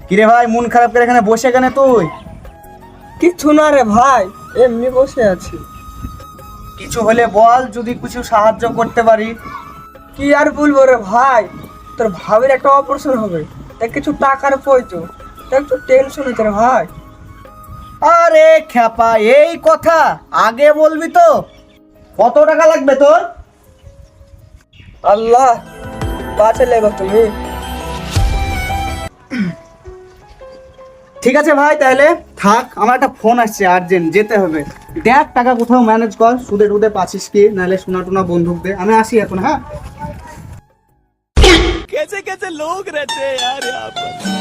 কিরে ভাই, মন খারাপ করে এখানে বসে কেন তুই? কিছু না রে ভাই, এমনি বসে আছি। কিছু হলে বল, যদি কিছু সাহায্য করতে পারি। কি আর বলবো রে ভাই, তোর ভাবির একটা অপারেশন হবে, তাই কিছু টাকার প্রয়োজন, তাই একটু টেনশন হচ্ছে রে ভাই। আরে খ্যাপা, এই কথা আগে বলবি তো। কত টাকা লাগবে তোর? আল্লাহ বাঁচালে গো তুমি। ঠিক আছে ভাই, তাহলে থাক, আমার একটা ফোন আসছে, আর্জেন্ট যেতে হবে। দেখ টাকা কোথাও ম্যানেজ কর, সুদে টুদে পাচ্ছিস কি, নাহলে সোনা টোনা বন্দুক দে। আমি আসি এখন, হ্যাঁ। कैसे कैसे लोग रहते हैं यार यहाँ पर।